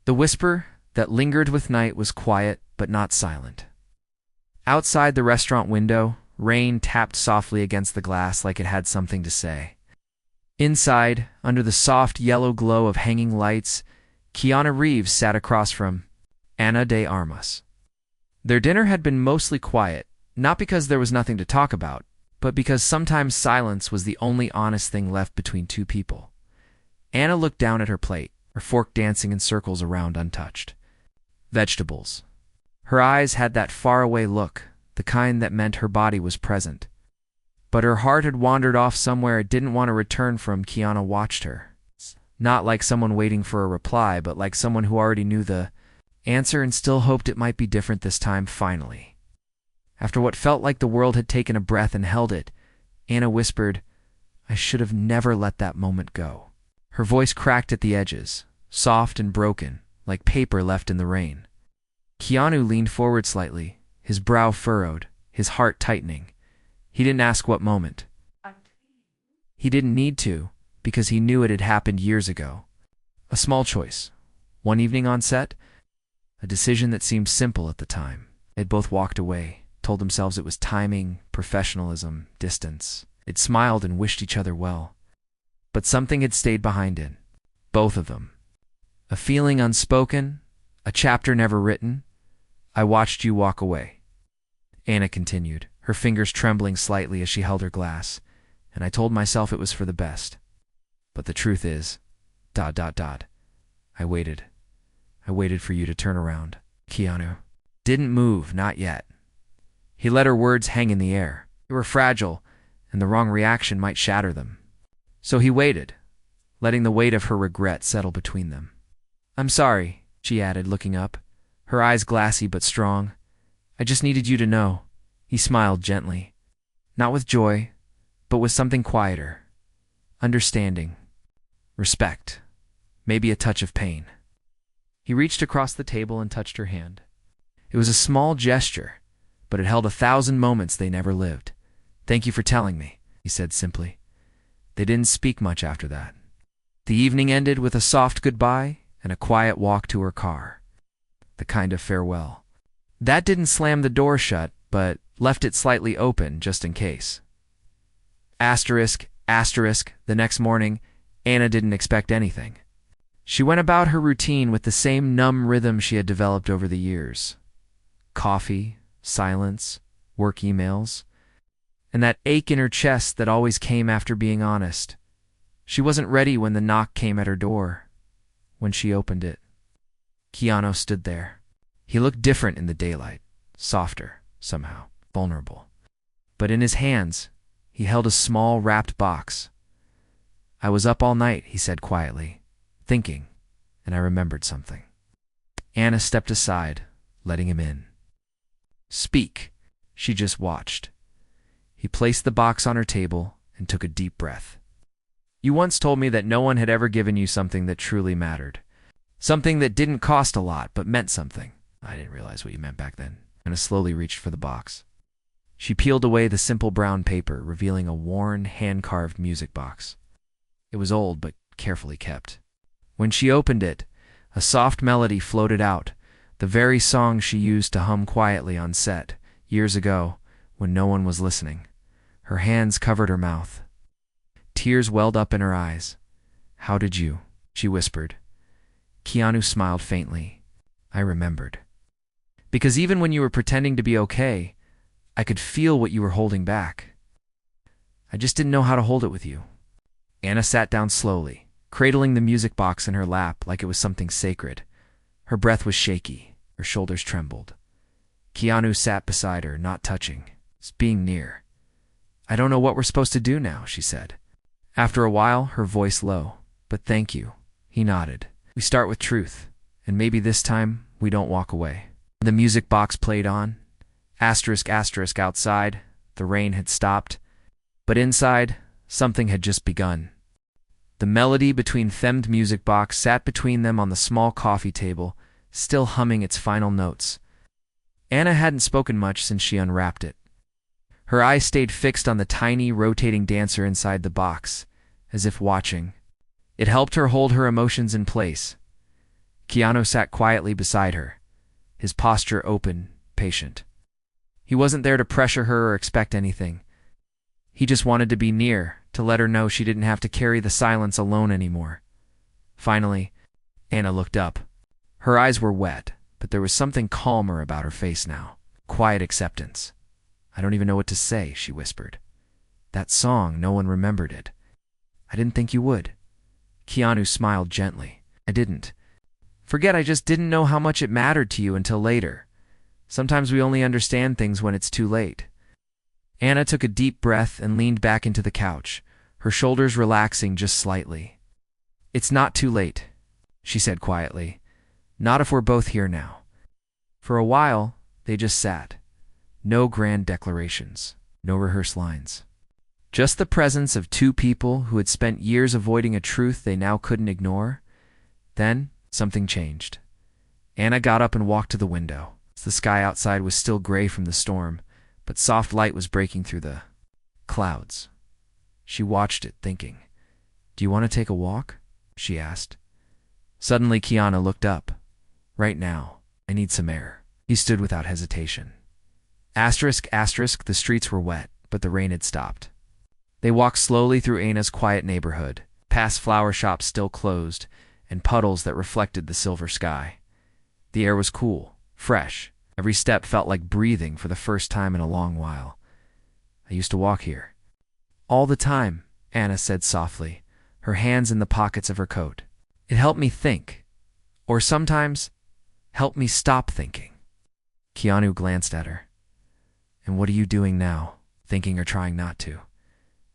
The whisper that lingered with night was quiet but not silent. Outside the restaurant window, rain tapped softly against the glass like it had something to say. Inside, under the soft yellow glow of hanging lights, Keanu Reeves sat across from Ana de Armas. Their dinner had been mostly quiet, not because there was nothing to talk about, but because sometimes silence was the only honest thing left between two people. Ana looked down at her plate, her fork dancing in circles around untouched. Vegetables. Her eyes had that faraway look, the kind that meant her body was present. But her heart had wandered off somewhere it didn't want to return from. Keanu watched her. Not like someone waiting for a reply, but like someone who already knew the answer and still hoped it might be different this time, finally. After what felt like the world had taken a breath and held it, Ana whispered, "I should have never let that moment go." Her voice cracked at the edges, soft and broken, like paper left in the rain. Keanu leaned forward slightly, his brow furrowed, his heart tightening. He didn't ask what moment. He didn't need to, because he knew it had happened years ago. A small choice. One evening on set, a decision that seemed simple at the time. They'd both walked away, told themselves it was timing, professionalism, distance. They'd smiled and wished each other well. But something had stayed behind it. Both of them. A feeling unspoken, a chapter never written. "I watched you walk away," Ana continued, her fingers trembling slightly as she held her glass, "and I told myself it was for the best. But the truth is, ... I waited. I waited for you to turn around." Keanu didn't move, not yet. He let her words hang in the air. They were fragile, and the wrong reaction might shatter them. So he waited, letting the weight of her regret settle between them. "I'm sorry," she added, looking up, her eyes glassy but strong. "I just needed you to know." He smiled gently, not with joy, but with something quieter. Understanding. Respect. Maybe a touch of pain. He reached across the table and touched her hand. It was a small gesture, but it held 1,000 moments they never lived. "Thank you for telling me," he said simply. They didn't speak much after that. The evening ended with a soft goodbye and a quiet walk to her car. The kind of farewell that didn't slam the door shut, but left it slightly open just in case. Asterisk. The next morning, Ana didn't expect anything. She went about her routine with the same numb rhythm she had developed over the years. Coffee, silence, work emails, and that ache in her chest that always came after being honest. She wasn't ready when the knock came at her door. When she opened it, Keanu stood there. He looked different in the daylight, softer, somehow, vulnerable. But in his hands, he held a small wrapped box. "I was up all night," he said quietly, thinking, and I remembered something. Ana stepped aside, letting him in. "Speak." She just watched. He placed the box on her table and took a deep breath. "You once told me that no one had ever given you something that truly mattered. Something that didn't cost a lot, but meant something." "I didn't realize what you meant back then." Ana slowly reached for the box. She peeled away the simple brown paper, revealing a worn, hand-carved music box. It was old, but carefully kept. When she opened it, a soft melody floated out, the very song she used to hum quietly on set, years ago, when no one was listening. Her hands covered her mouth. Tears welled up in her eyes. "How did you?" she whispered. Keanu smiled faintly. "I remembered. Because even when you were pretending to be okay, I could feel what you were holding back. I just didn't know how to hold it with you." Ana sat down slowly, cradling the music box in her lap like it was something sacred. Her breath was shaky, her shoulders trembled. Keanu sat beside her, not touching, just being near. "I don't know what we're supposed to do now," she said. After a while, her voice low. "But thank you." He nodded. "We start with truth, and maybe this time we don't walk away." The music box played on. Asterisk outside, the rain had stopped. But inside, something had just begun. The melody between themed music box sat between them on the small coffee table, still humming its final notes. Ana hadn't spoken much since she unwrapped it. Her eyes stayed fixed on the tiny, rotating dancer inside the box, as if watching. It helped her hold her emotions in place. Keanu sat quietly beside her, his posture open, patient. He wasn't there to pressure her or expect anything. He just wanted to be near, to let her know she didn't have to carry the silence alone anymore. Finally, Anna looked up. Her eyes were wet, but there was something calmer about her face now. Quiet acceptance. "I don't even know what to say," she whispered. "That song, no one remembered it. I didn't think you would." Keanu smiled gently. "I didn't. Forget I just didn't know how much it mattered to you until later. Sometimes we only understand things when it's too late." Anna took a deep breath and leaned back into the couch, her shoulders relaxing just slightly. "It's not too late," she said quietly. "Not if we're both here now." For a while, they just sat. No grand declarations, no rehearsed lines. Just the presence of two people who had spent years avoiding a truth they now couldn't ignore. Then, something changed. Anna got up and walked to the window. The sky outside was still gray from the storm, but soft light was breaking through the clouds. She watched it, thinking. "Do you want to take a walk?" she asked. Suddenly, Keanu looked up. "Right now, I need some air." He stood without hesitation. The streets were wet, but the rain had stopped. They walked slowly through Anna's quiet neighborhood, past flower shops still closed, and puddles that reflected the silver sky. The air was cool, fresh. Every step felt like breathing for the first time in a long while. "I used to walk here." "All the time," Anna said softly, her hands in the pockets of her coat. "It helped me think. Or sometimes, helped me stop thinking." Keanu glanced at her. "And what are you doing now, thinking or trying not to?"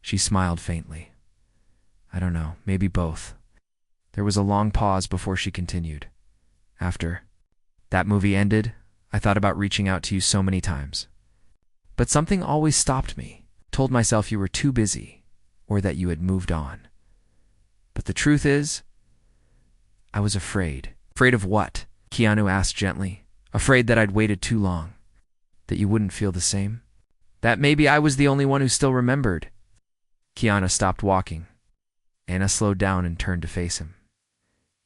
She smiled faintly. "I don't know, maybe both." There was a long pause before she continued. "After that movie ended, I thought about reaching out to you so many times. But something always stopped me, told myself you were too busy, or that you had moved on. But the truth is, I was afraid." "Afraid of what?" Keanu asked gently. "Afraid that I'd waited too long. That you wouldn't feel the same? That maybe I was the only one who still remembered." Keanu stopped walking. Anna slowed down and turned to face him.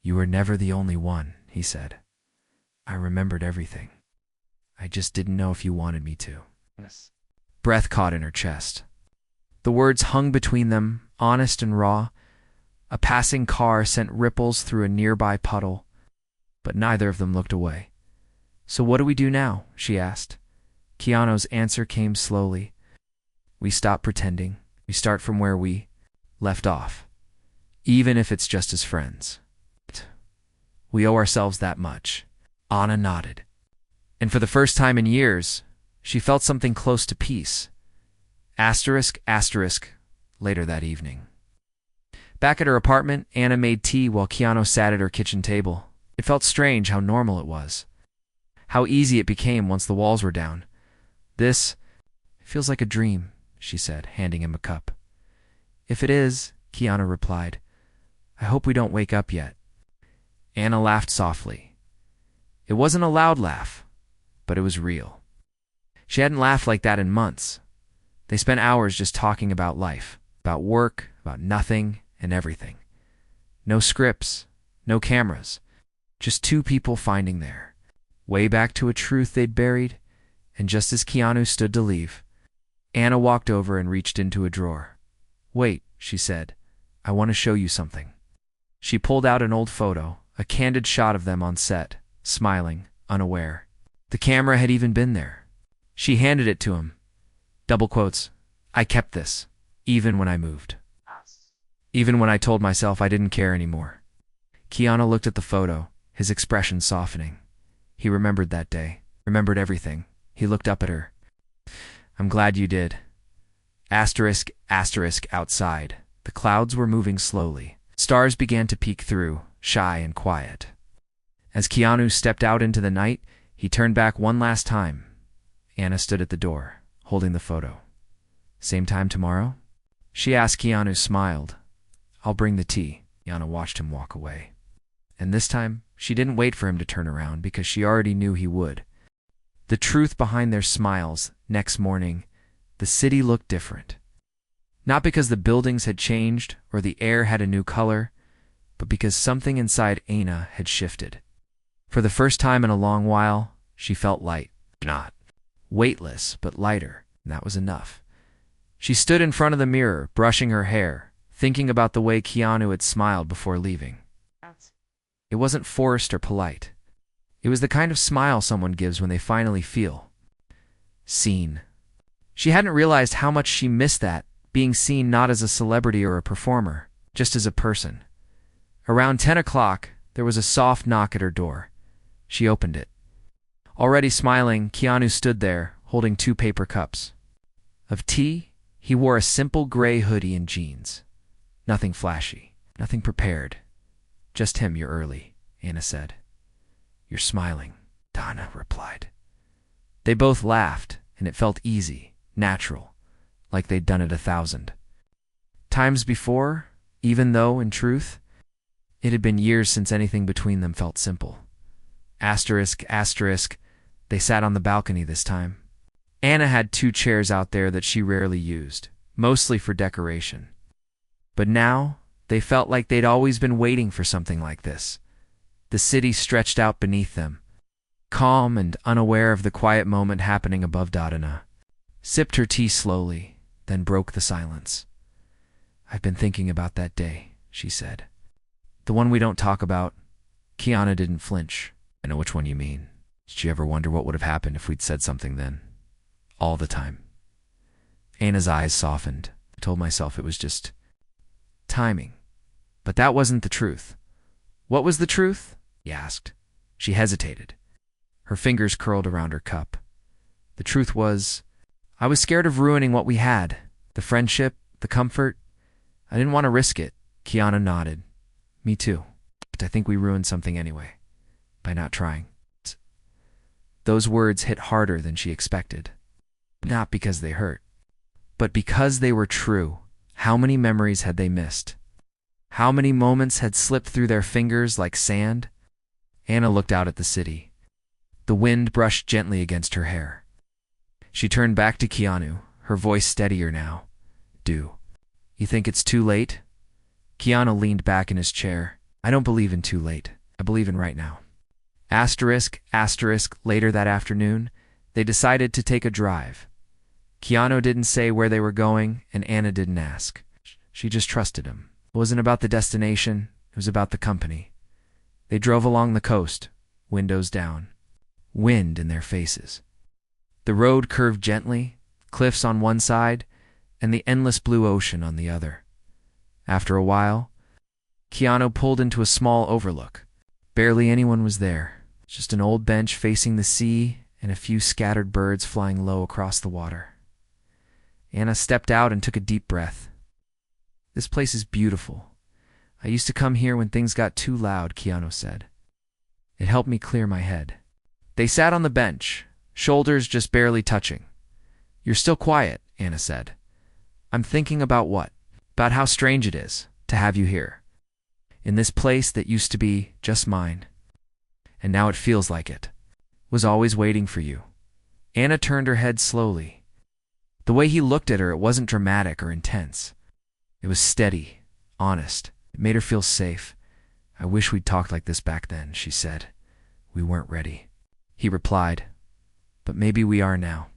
"You were never the only one," he said. "I remembered everything. I just didn't know if you wanted me to." Yes. Breath caught in her chest. The words hung between them, honest and raw. A passing car sent ripples through a nearby puddle, but neither of them looked away. "So what do we do now?" she asked. Keanu's answer came slowly. "We stop pretending. We start from where we left off, even if it's just as friends. We owe ourselves that much." Anna nodded. And for the first time in years, she felt something close to peace. Later that evening. Back at her apartment, Anna made tea while Keanu sat at her kitchen table. It felt strange how normal it was. How easy it became once the walls were down. "This feels like a dream," she said, handing him a cup. "If it is," Keanu replied, "I hope we don't wake up yet." Anna laughed softly. It wasn't a loud laugh, but it was real. She hadn't laughed like that in months. They spent hours just talking about life, about work, about nothing and everything. No scripts, no cameras, just two people finding their way back to a truth they'd buried. And just as Keanu stood to leave, Anna walked over and reached into a drawer. "Wait," she said, "I want to show you something." She pulled out an old photo, a candid shot of them on set, smiling, unaware. The camera had even been there. She handed it to him. Double quotes. "I kept this, even when I moved. Even when I told myself I didn't care anymore." Keanu looked at the photo, his expression softening. He remembered that day, remembered everything. He looked up at her. "I'm glad you did." Outside. The clouds were moving slowly. Stars began to peek through, shy and quiet. As Keanu stepped out into the night, he turned back one last time. Anna stood at the door, holding the photo. "Same time tomorrow?" she asked. Keanu smiled. "I'll bring the tea." Anna watched him walk away. And this time, she didn't wait for him to turn around because she already knew he would. The truth behind their smiles, next morning, the city looked different. Not because the buildings had changed or the air had a new color, but because something inside Anna had shifted. For the first time in a long while, she felt light. Not weightless, but lighter, and that was enough. She stood in front of the mirror, brushing her hair, thinking about the way Keanu had smiled before leaving. It wasn't forced or polite. It was the kind of smile someone gives when they finally feel seen. She hadn't realized how much she missed that, being seen not as a celebrity or a performer, just as a person. Around 10 o'clock, there was a soft knock at her door. She opened it. Already smiling, Keanu stood there, holding 2 paper cups. Of tea, he wore a simple gray hoodie and jeans. Nothing flashy, nothing prepared. Just him. "You're early," Anna said. "You're smiling," Donna replied. They both laughed, and it felt easy, natural, like they'd done it 1,000 times before, even though, in truth, it had been years since anything between them felt simple. Asterisk, asterisk, they sat on the balcony this time. Anna had 2 chairs out there that she rarely used, mostly for decoration. But now, they felt like they'd always been waiting for something like this. The city stretched out beneath them, calm and unaware of the quiet moment happening above. Donna sipped her tea slowly, then broke the silence. "I've been thinking about that day," she said. "The one we don't talk about." Keanu didn't flinch. "I know which one you mean. Did you ever wonder what would have happened if we'd said something then?" "All the time." Anna's eyes softened. "I told myself it was just timing. But that wasn't the truth." "What was the truth?" he asked. She hesitated. Her fingers curled around her cup. "The truth was, I was scared of ruining what we had. The friendship, the comfort. I didn't want to risk it." Keanu nodded. "Me too. But I think we ruined something anyway, by not trying." Those words hit harder than she expected. Not because they hurt, but because they were true. How many memories had they missed? How many moments had slipped through their fingers like sand? Anna looked out at the city. The wind brushed gently against her hair. She turned back to Keanu, her voice steadier now. "Do you think it's too late?" Keanu leaned back in his chair. "I don't believe in too late. I believe in right now." Asterisk, asterisk, later that afternoon, they decided to take a drive. Keanu didn't say where they were going, and Anna didn't ask. She just trusted him. It wasn't about the destination, it was about the company. They drove along the coast, windows down, wind in their faces. The road curved gently, cliffs on one side, and the endless blue ocean on the other. After a while, Keanu pulled into a small overlook. Barely anyone was there, just an old bench facing the sea and a few scattered birds flying low across the water. Anna stepped out and took a deep breath. "This place is beautiful. I used to come here when things got too loud," Keanu said. "It helped me clear my head." They sat on the bench, shoulders just barely touching. "You're still quiet," Anna said. "I'm thinking about what? About how strange it is to have you here. In this place that used to be just mine. And now it feels like it. Was always waiting for you." Anna turned her head slowly. The way he looked at her, it wasn't dramatic or intense. It was steady, honest. It made her feel safe. "I wish we'd talked like this back then," she said. "We weren't ready." He replied, "But maybe we are now."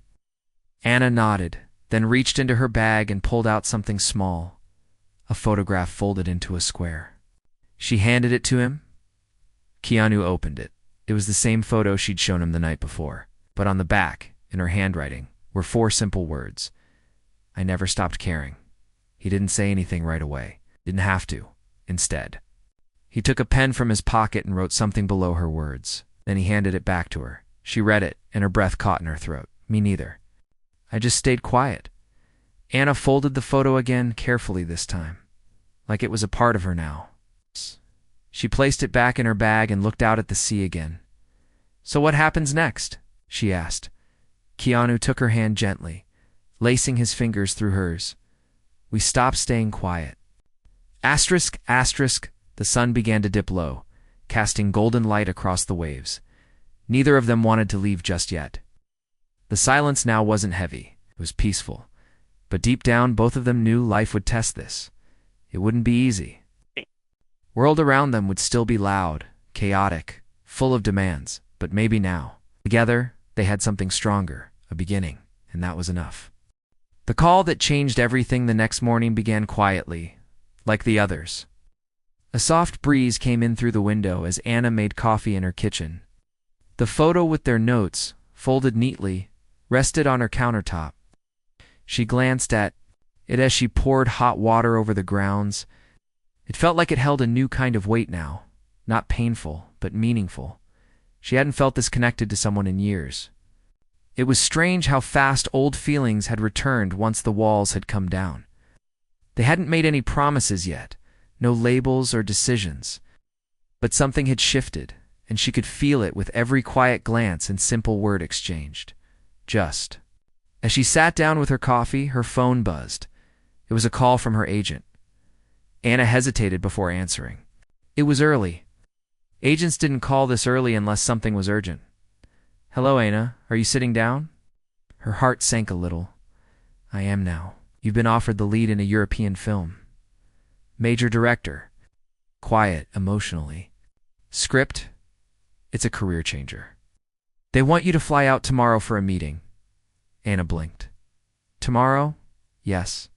Anna nodded, then reached into her bag and pulled out something small, a photograph folded into a square. She handed it to him. Keanu opened it. It was the same photo she'd shown him the night before, but on the back, in her handwriting, were 4 simple words. "I never stopped caring." He didn't say anything right away. Didn't have to. Instead, he took a pen from his pocket and wrote something below her words. Then he handed it back to her. She read it, and her breath caught in her throat. "Me neither. I just stayed quiet." Anna folded the photo again, carefully this time, like it was a part of her now. She placed it back in her bag and looked out at the sea again. "So what happens next?" she asked. Keanu took her hand gently, lacing his fingers through hers. "We stopped staying quiet." Asterisk, asterisk, the sun began to dip low, casting golden light across the waves. Neither of them wanted to leave just yet. The silence now wasn't heavy. It was peaceful. But deep down, both of them knew life would test this. It wouldn't be easy. World around them would still be loud, chaotic, full of demands, but maybe now. Together, they had something stronger, a beginning, and that was enough. The call that changed everything the next morning began quietly, like the others. A soft breeze came in through the window as Anna made coffee in her kitchen. The photo with their notes, folded neatly, rested on her countertop. She glanced at it as she poured hot water over the grounds. It felt like it held a new kind of weight now, not painful, but meaningful. She hadn't felt this connected to someone in years. It was strange how fast old feelings had returned once the walls had come down. They hadn't made any promises yet, no labels or decisions. But something had shifted, and she could feel it with every quiet glance and simple word exchanged. Just. As she sat down with her coffee, her phone buzzed. It was a call from her agent. Anna hesitated before answering. It was early. Agents didn't call this early unless something was urgent. Hello, Anna. Are you sitting down? Her heart sank a little. I am now. You've been offered the lead in a European film. Major director. Quiet, emotionally. Script. It's a career changer. They want you to fly out tomorrow for a meeting. Anna blinked. Tomorrow? Yes.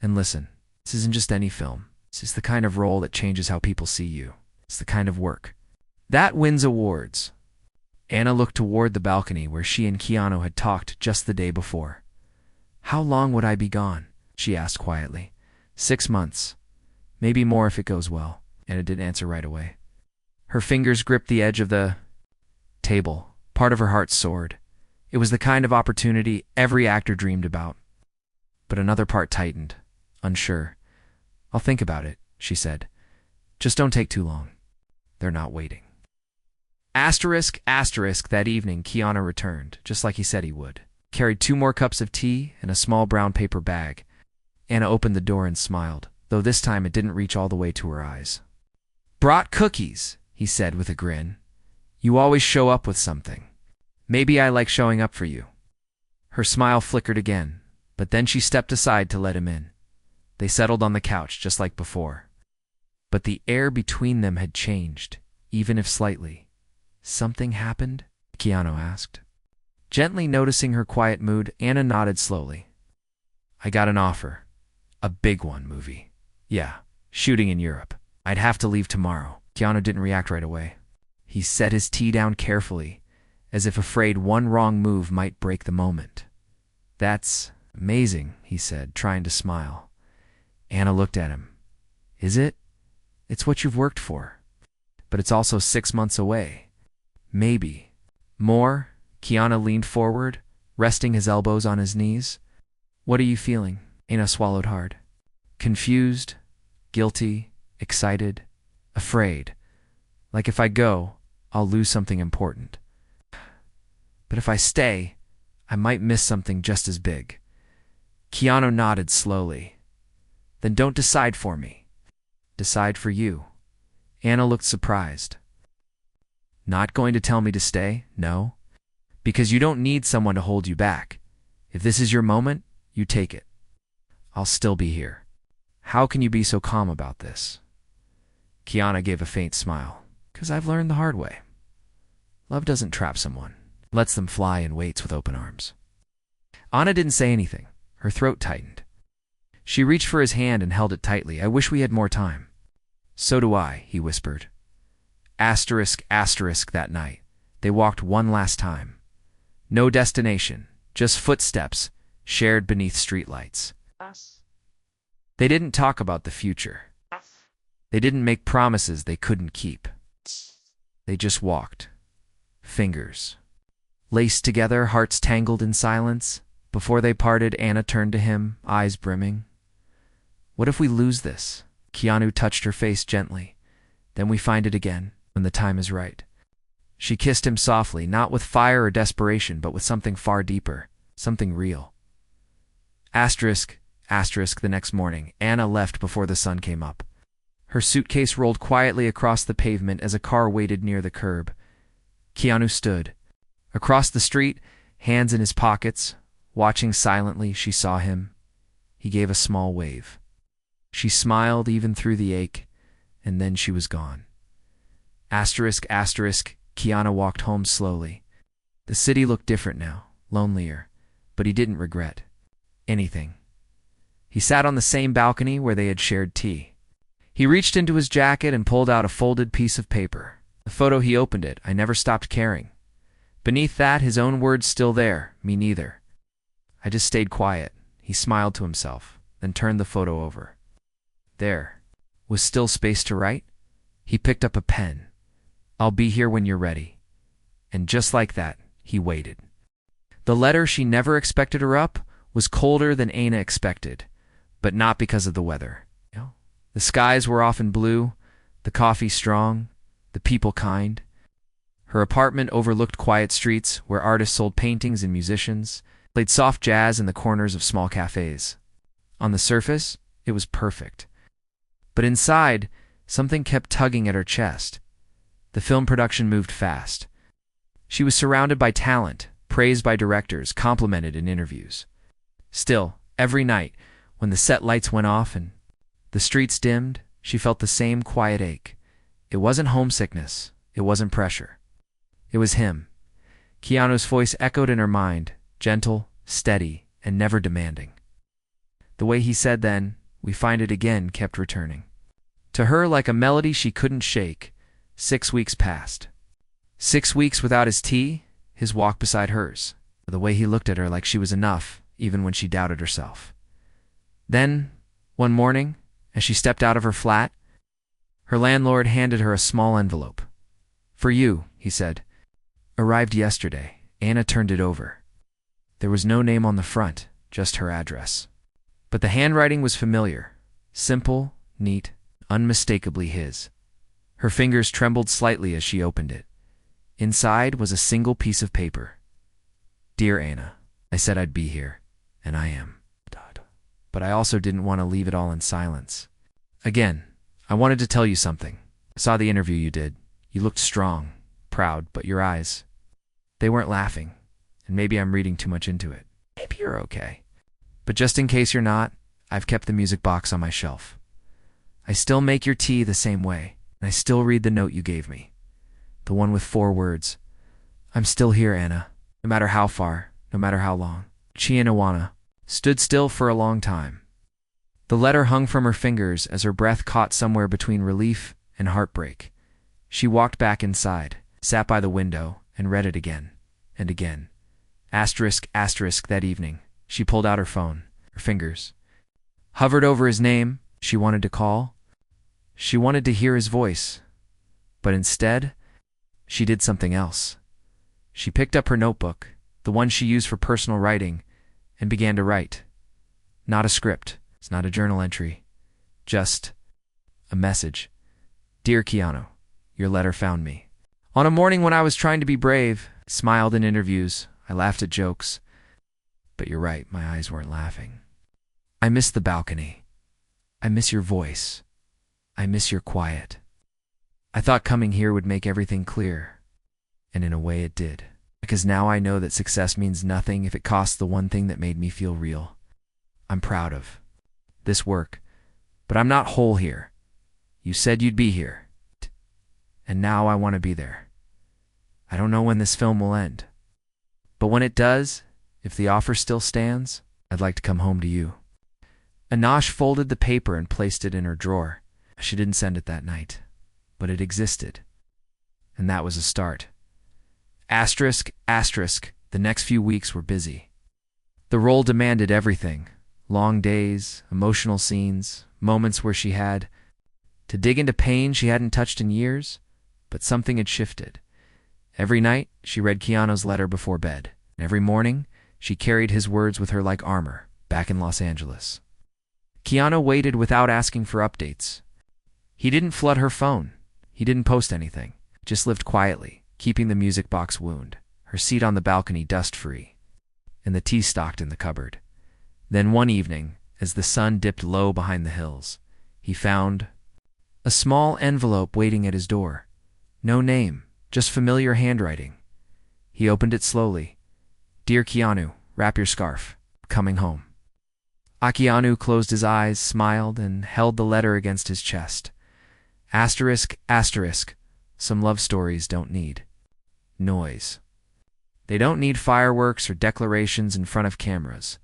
And listen, this isn't just any film. This is the kind of role that changes how people see you. It's the kind of work that wins awards. Anna looked toward the balcony where she and Keanu had talked just the day before. How long would I be gone? She asked quietly. 6 months. Maybe more if it goes well. Anna didn't answer right away. Her fingers gripped the edge of the table. Part of her heart soared. It was the kind of opportunity every actor dreamed about. But another part tightened, unsure. I'll think about it, she said. Just don't take too long. They're not waiting. That evening, Keanu returned, just like he said he would. Carried 2 more cups of tea and a small brown paper bag. Anna opened the door and smiled, though this time it didn't reach all the way to her eyes. Brought cookies, he said with a grin. You always show up with something. Maybe I like showing up for you. Her smile flickered again, but then she stepped aside to let him in. They settled on the couch just like before. But the air between them had changed, even if slightly. Something happened? Keanu asked. Gently noticing her quiet mood, Anna nodded slowly. I got an offer. A big one, movie. Yeah, shooting in Europe. I'd have to leave tomorrow. Keanu didn't react right away. He set his tea down carefully, as if afraid one wrong move might break the moment. That's amazing, he said, trying to smile. Anna looked at him. Is it? It's what you've worked for. But it's also 6 months away. Maybe. More? Keanu leaned forward, resting his elbows on his knees. What are you feeling? Anna swallowed hard. Confused, guilty, excited, afraid. Like if I go, I'll lose something important. But if I stay, I might miss something just as big. Keanu nodded slowly. Then don't decide for me. Decide for you. Anna looked surprised. Not going to tell me to stay? No. Because you don't need someone to hold you back. If this is your moment, you take it. I'll still be here. How can you be so calm about this? Keanu gave a faint smile. Because I've learned the hard way. Love doesn't trap someone. It lets them fly and waits with open arms. Anna didn't say anything. Her throat tightened. She reached for his hand and held it tightly. I wish we had more time. So do I, he whispered. That night. They walked one last time. No destination, just footsteps, shared beneath streetlights. They didn't talk about the future. They didn't make promises they couldn't keep. They just walked. Fingers laced together, hearts tangled in silence. Before they parted, Anna turned to him, eyes brimming. What if we lose this? Keanu touched her face gently. Then we find it again, when the time is right. She kissed him softly, not with fire or desperation, but with something far deeper, something real. The next morning, Anna left before the sun came up. Her suitcase rolled quietly across the pavement as a car waited near the curb. Keanu stood. Across the street, hands in his pockets, watching silently, she saw him. He gave a small wave. She smiled even through the ache, and then she was gone. Keanu walked home slowly. The city looked different now, lonelier, but he didn't regret anything. He sat on the same balcony where they had shared tea. He reached into his jacket and pulled out a folded piece of paper. The photo he opened it, "I never stopped caring." Beneath that, his own words still there, "Me neither." I just stayed quiet. He smiled to himself, then turned the photo over. There was still space to write. He picked up a pen. "I'll be here when you're ready." And just like that, he waited. The letter she never expected her up was colder than Anna expected, but not because of the weather. The skies were often blue, the coffee strong, the people kind. Her apartment overlooked quiet streets where artists sold paintings and musicians played soft jazz in the corners of small cafes. On the surface, it was perfect. But inside, something kept tugging at her chest. The film production moved fast. She was surrounded by talent, praised by directors, complimented in interviews. Still, every night, when the set lights went off and the streets dimmed, she felt the same quiet ache. It wasn't homesickness. It wasn't pressure. It was him. Keanu's voice echoed in her mind, gentle, steady, and never demanding. The way he said then, "We find it again," kept returning. To her, like a melody she couldn't shake, 6 weeks passed. 6 weeks without his tea, his walk beside hers, the way he looked at her like she was enough, even when she doubted herself. Then, one morning, as she stepped out of her flat, her landlord handed her a small envelope. "For you," he said. "Arrived yesterday." Anna turned it over. There was no name on the front, just her address. But the handwriting was familiar, simple, neat, unmistakably his. Her fingers trembled slightly as she opened it. Inside was a single piece of paper. "Dear Anna, I said I'd be here, and I am. But I also didn't want to leave it all in silence. Again, I wanted to tell you something. I saw the interview you did. You looked strong, proud, but your eyes, they weren't laughing. And maybe I'm reading too much into it. Maybe you're okay. But just in case you're not, I've kept the music box on my shelf. I still make your tea the same way, and I still read the note you gave me. The one with 4 words. I'm still here, Anna, no matter how far, no matter how long." Keanu stood still for a long time. The letter hung from her fingers as her breath caught somewhere between relief and heartbreak. She walked back inside, sat by the window, and read it again and again. Asterisk, asterisk. That evening, she pulled out her phone. Her fingers hovered over his name. She wanted to call. She wanted to hear his voice. But instead, she did something else. She picked up her notebook, the one she used for personal writing, and began to write. Not a script. It's not a journal entry. Just a message. "Dear Keanu, your letter found me. On a morning when I was trying to be brave, I smiled in interviews, I laughed at jokes. But you're right, my eyes weren't laughing. I miss the balcony. I miss your voice. I miss your quiet. I thought coming here would make everything clear. And in a way it did. Because now I know that success means nothing if it costs the one thing that made me feel real. I'm proud of this work, but I'm not whole here. You said you'd be here. And now I want to be there. I don't know when this film will end. But when it does, if the offer still stands, I'd like to come home to you." Anash folded the paper and placed it in her drawer. She didn't send it that night, but it existed. And that was a start. Asterisk, asterisk, the next few weeks were busy. The role demanded everything. Long days, emotional scenes, moments where she had to dig into pain she hadn't touched in years, but something had shifted. Every night, she read Keanu's letter before bed, and every morning, she carried his words with her like armor, back in Los Angeles. Keanu waited without asking for updates. He didn't flood her phone. He didn't post anything. Just lived quietly, keeping the music box wound, her seat on the balcony dust-free, and the tea stocked in the cupboard. Then one evening, as the sun dipped low behind the hills, he found a small envelope waiting at his door. No name, just familiar handwriting. He opened it slowly. "Dear Keanu, wrap your scarf. Coming home." Keanu closed his eyes, smiled, and held the letter against his chest. Asterisk, asterisk. Some love stories don't need noise. They don't need fireworks or declarations in front of cameras.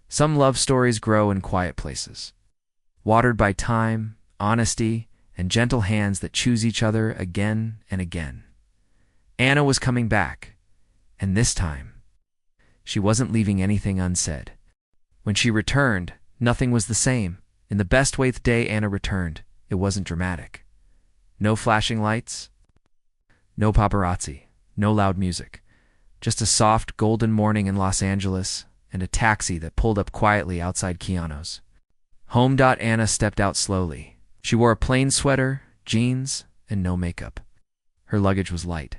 Some love stories grow in quiet places, watered by time, honesty, and gentle hands that choose each other again and again. Anna was coming back, and this time, she wasn't leaving anything unsaid. When she returned, nothing was the same. In the best way the day Anna returned, it wasn't dramatic. No flashing lights, no paparazzi, no loud music. Just a soft, golden morning in Los Angeles and a taxi that pulled up quietly outside Keanu's. Home. Anna stepped out slowly. She wore a plain sweater, jeans, and no makeup. Her luggage was light.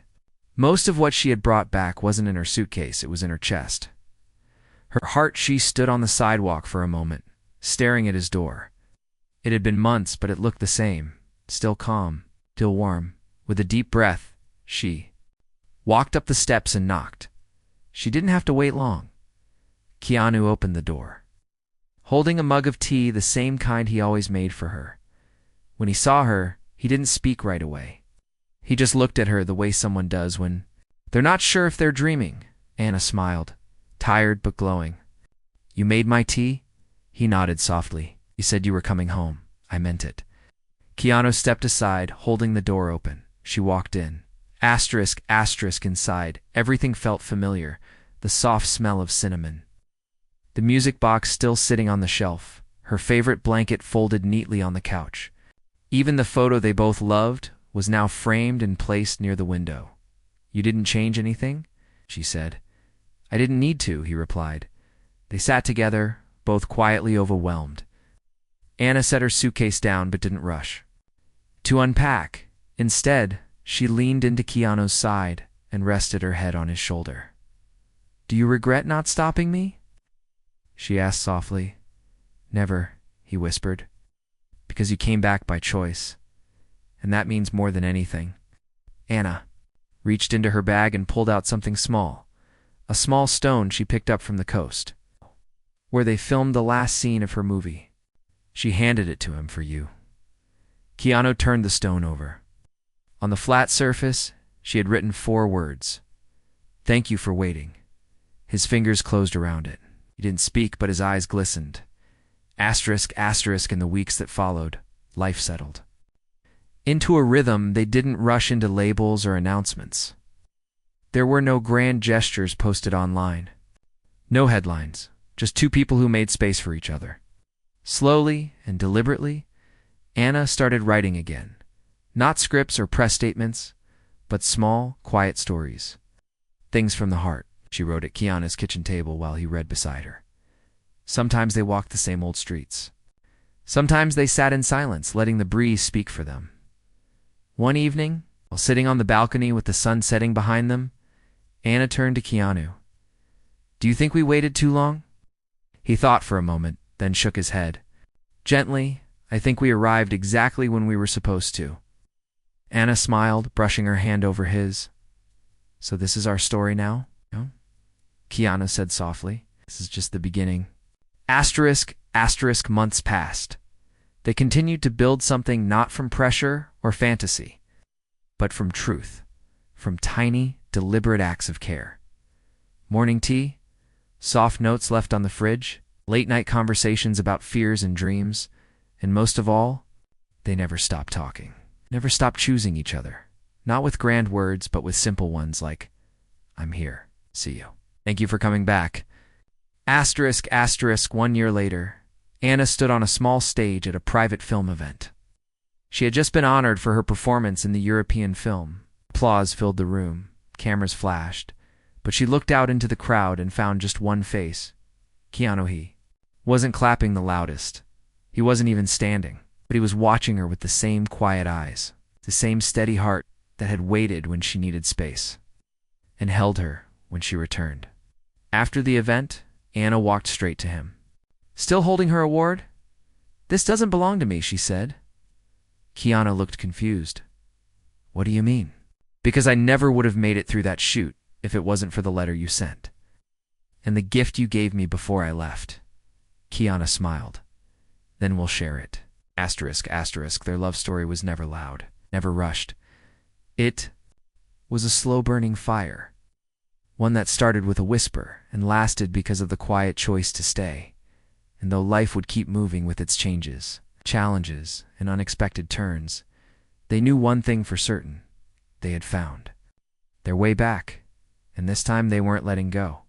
Most of what she had brought back wasn't in her suitcase, it was in her chest. Her heart. She stood on the sidewalk for a moment, staring at his door. It had been months, but it looked the same, still calm, still warm. With a deep breath, she walked up the steps and knocked. She didn't have to wait long. Keanu opened the door, holding a mug of tea, the same kind he always made for her. When he saw her, he didn't speak right away. He just looked at her the way someone does when they're not sure if they're dreaming. Anna smiled, tired but glowing. "You made my tea?" He nodded softly. "You said you were coming home. I meant it." Keanu stepped aside, holding the door open. She walked in. Asterisk inside. Everything felt familiar. The soft smell of cinnamon. The music box still sitting on the shelf. Her favorite blanket folded neatly on the couch. Even the photo they both loved was now framed and placed near the window. "You didn't change anything?" she said. "I didn't need to," he replied. They sat together, both quietly overwhelmed. Anna set her suitcase down but didn't rush to unpack. Instead, she leaned into Keanu's side and rested her head on his shoulder. "Do you regret not stopping me?" she asked softly. "Never," he whispered. "Because you came back by choice. And that means more than anything." Anna reached into her bag and pulled out something small. A small stone she picked up from the coast, where they filmed the last scene of her movie. She handed it to him. "For you." Keanu turned the stone over. On the flat surface, she had written 4 words. "Thank you for waiting." His fingers closed around it. He didn't speak, but his eyes glistened. Asterisk in the weeks that followed, life settled into a rhythm. They didn't rush into labels or announcements. There were no grand gestures posted online. No headlines, just 2 people who made space for each other. Slowly and deliberately, Anna started writing again. Not scripts or press statements, but small, quiet stories. Things from the heart, she wrote at Keanu's kitchen table while he read beside her. Sometimes they walked the same old streets. Sometimes they sat in silence, letting the breeze speak for them. One evening, while sitting on the balcony with the sun setting behind them, Anna turned to Keanu. "Do you think we waited too long?" He thought for a moment, then shook his head. Gently, "I think we arrived exactly when we were supposed to." Anna smiled, brushing her hand over his. "So this is our story now?" "No," Keanu said softly. "This is just the beginning." Asterisk months passed. They continued to build something not from pressure or fantasy, but from truth, from tiny, deliberate acts of care. Morning tea, soft notes left on the fridge, late-night conversations about fears and dreams, and most of all, they never stopped talking, never stopped choosing each other, not with grand words, but with simple ones like, "I'm here, see you. Thank you for coming back." Asterisk 1 year later, Anna stood on a small stage at a private film event. She had just been honored for her performance in the European film. Applause filled the room, cameras flashed, but she looked out into the crowd and found just one face. Keanu. He wasn't clapping the loudest. He wasn't even standing, but he was watching her with the same quiet eyes, the same steady heart that had waited when she needed space, and held her when she returned. After the event, Anna walked straight to him. Still holding her award? "This doesn't belong to me," she said. Keanu looked confused. "What do you mean?" "Because I never would have made it through that shoot if it wasn't for the letter you sent. And the gift you gave me before I left." Keanu smiled. "Then we'll share it." Asterisk. Their love story was never loud, never rushed. It was a slow-burning fire, one that started with a whisper and lasted because of the quiet choice to stay. And though life would keep moving with its changes, challenges, and unexpected turns, they knew one thing for certain: they had found their way back, and this time they weren't letting go.